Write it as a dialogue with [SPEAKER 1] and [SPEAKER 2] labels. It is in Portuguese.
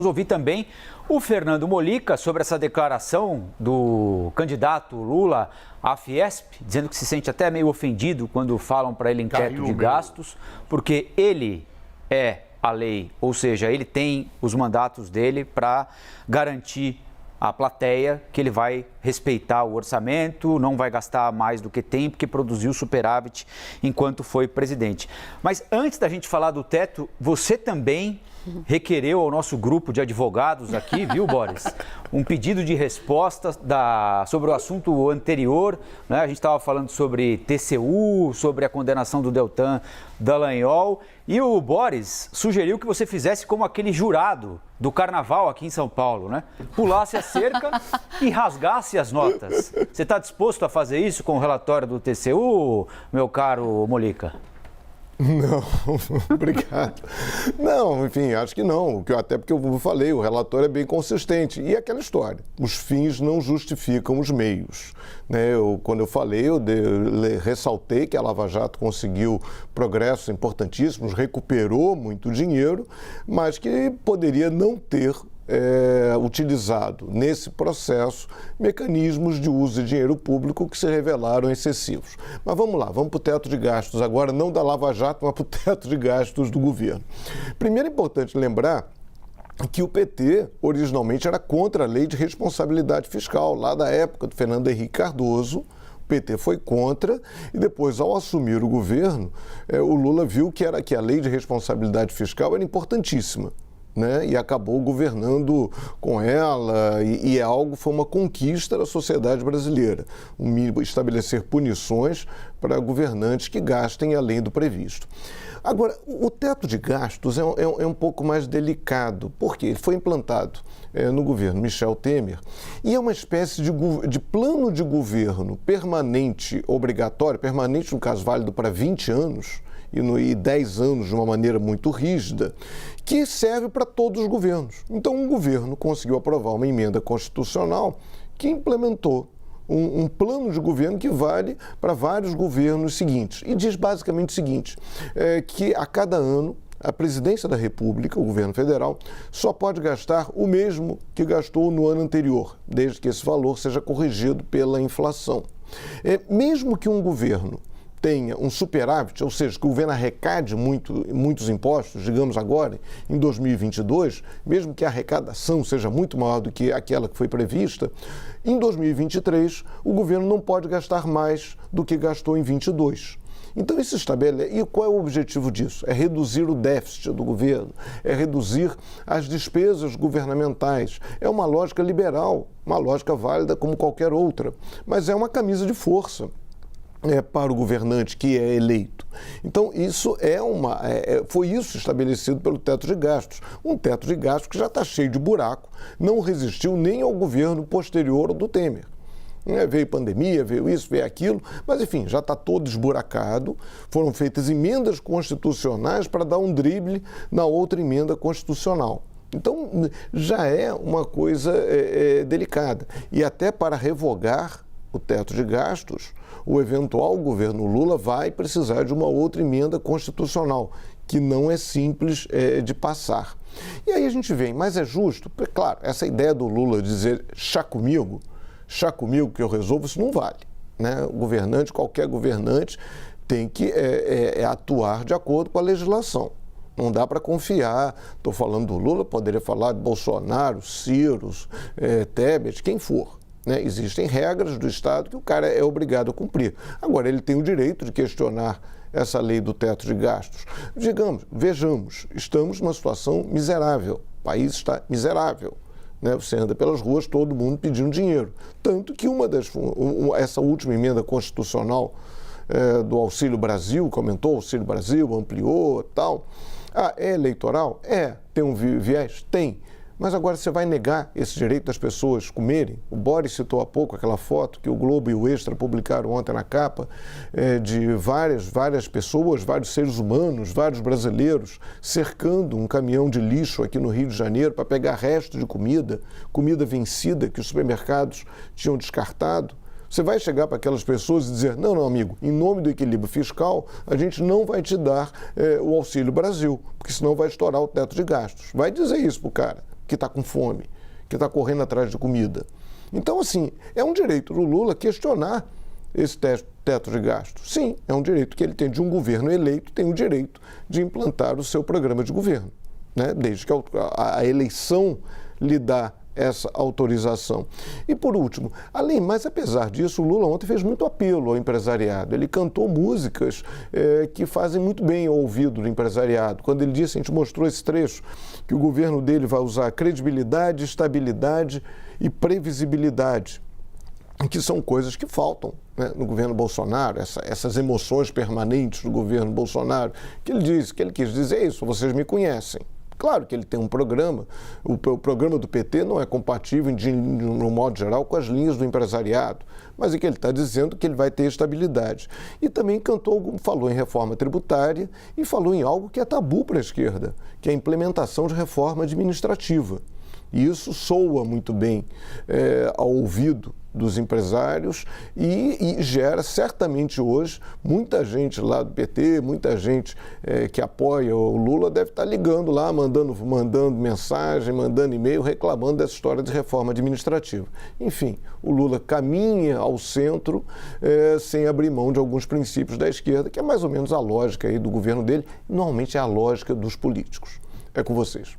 [SPEAKER 1] Ouvir também o Fernando Mollica sobre essa declaração do candidato Lula à Fiesp, dizendo que se sente até meio ofendido quando falam para ele em teto de gastos, porque ele é a lei, ou seja, ele tem os mandatos dele para garantir à plateia que ele vai respeitar o orçamento, não vai gastar mais do que tem, porque produziu superávit enquanto foi presidente. Mas antes da gente falar do teto, você também requereu ao nosso grupo de advogados aqui, viu, Boris? Um pedido de resposta sobre o assunto anterior, né? A gente estava falando sobre TCU, sobre a condenação do Deltan Dallagnol, e o Boris sugeriu que você fizesse como aquele jurado do carnaval aqui em São Paulo, né? Pulasse a cerca e rasgasse as notas. Você está disposto a fazer isso com o relatório do TCU, meu caro Mollica?
[SPEAKER 2] Não, obrigado. Não, enfim, acho que não. Até porque eu falei, o relatório é bem consistente. E aquela história, os fins não justificam os meios. Né? Quando eu falei, eu ressaltei que a Lava Jato conseguiu progressos importantíssimos, recuperou muito dinheiro, mas que poderia não ter utilizado nesse processo mecanismos de uso de dinheiro público que se revelaram excessivos. Mas vamos lá, vamos para o teto de gastos agora, não da Lava Jato, mas para o teto de gastos do governo. Primeiro é importante lembrar que o PT originalmente era contra a lei de responsabilidade fiscal, lá da época do Fernando Henrique Cardoso. O PT foi contra e depois, ao assumir o governo, o Lula viu que a lei de responsabilidade fiscal era importantíssima. Né? E acabou governando com ela, e foi uma conquista da sociedade brasileira, estabelecer punições para governantes que gastem além do previsto. Agora, o teto de gastos é um pouco mais delicado, porque ele foi implantado no governo Michel Temer e é uma espécie de plano de governo permanente, obrigatório, permanente no caso válido para 20 anos, e 10 anos de uma maneira muito rígida, que serve para todos os governos. Então, um governo conseguiu aprovar uma emenda constitucional que implementou um plano de governo que vale para vários governos seguintes. E diz basicamente o seguinte, que a cada ano a presidência da República, o governo federal, só pode gastar o mesmo que gastou no ano anterior, desde que esse valor seja corrigido pela inflação. Mesmo que um governo tenha um superávit, ou seja, que o governo arrecade muitos impostos, digamos agora, em 2022, mesmo que a arrecadação seja muito maior do que aquela que foi prevista, em 2023 o governo não pode gastar mais do que gastou em 2022. Então isso estabelece, e qual é o objetivo disso? É reduzir o déficit do governo, é reduzir as despesas governamentais. É uma lógica liberal, uma lógica válida como qualquer outra, mas é uma camisa de força para o governante que é eleito. Então, isso foi isso estabelecido pelo teto de gastos. Um teto de gastos que já está cheio de buraco, não resistiu nem ao governo posterior ao do Temer. Veio pandemia, veio isso, veio aquilo, mas enfim, já está todo esburacado. Foram feitas emendas constitucionais para dar um drible na outra emenda constitucional. Então, já é uma coisa delicada. E até para revogar o teto de gastos, o eventual governo Lula vai precisar de uma outra emenda constitucional, que não é simples de passar. E aí a gente vem, mas é justo? Porque, claro, essa ideia do Lula dizer chá comigo que eu resolvo, isso não vale. Né? O governante, qualquer governante, tem que atuar de acordo com a legislação. Não dá para confiar, estou falando do Lula, poderia falar de Bolsonaro, Ciro, Tebet, quem for. Né? Existem regras do Estado que o cara é obrigado a cumprir. Agora, ele tem o direito de questionar essa lei do teto de gastos. Vejamos, estamos numa situação miserável, o país está miserável. Né? Você anda pelas ruas, todo mundo pedindo dinheiro. Tanto que essa última emenda constitucional do Auxílio Brasil, que aumentou o Auxílio Brasil, ampliou e tal. É eleitoral? Tem um viés? Tem. Mas agora você vai negar esse direito das pessoas comerem? O Boris citou há pouco aquela foto que o Globo e o Extra publicaram ontem na capa de várias pessoas, vários seres humanos, vários brasileiros cercando um caminhão de lixo aqui no Rio de Janeiro para pegar resto de comida vencida que os supermercados tinham descartado. Você vai chegar para aquelas pessoas e dizer, não, amigo, em nome do equilíbrio fiscal, a gente não vai te dar o Auxílio Brasil, porque senão vai estourar o teto de gastos. Vai dizer isso para o cara. que está com fome, que está correndo atrás de comida. Então, assim, é um direito do Lula questionar esse teto de gastos. Sim, é um direito que ele tem de um governo eleito, tem o direito de implantar o seu programa de governo, né? Desde que a eleição lhe dá essa autorização. E por último, mas apesar disso, o Lula ontem fez muito apelo ao empresariado. Ele cantou músicas que fazem muito bem ao ouvido do empresariado. Quando ele disse, a gente mostrou esse trecho, que o governo dele vai usar credibilidade, estabilidade e previsibilidade, que são coisas que faltam, né, no governo Bolsonaro, essas emoções permanentes do governo Bolsonaro, que ele quis dizer isso, vocês me conhecem. Claro que ele tem um programa, o programa do PT não é compatível, no modo geral, com as linhas do empresariado, mas é que ele está dizendo que ele vai ter estabilidade. E também falou em reforma tributária e falou em algo que é tabu para a esquerda, que é a implementação de reforma administrativa. E isso soa muito bem ao ouvido dos empresários e gera certamente hoje muita gente lá do PT, muita gente que apoia o Lula deve estar ligando lá, mandando mensagem, mandando e-mail, reclamando dessa história de reforma administrativa. Enfim, o Lula caminha ao centro sem abrir mão de alguns princípios da esquerda, que é mais ou menos a lógica aí do governo dele, normalmente é a lógica dos políticos. É com vocês.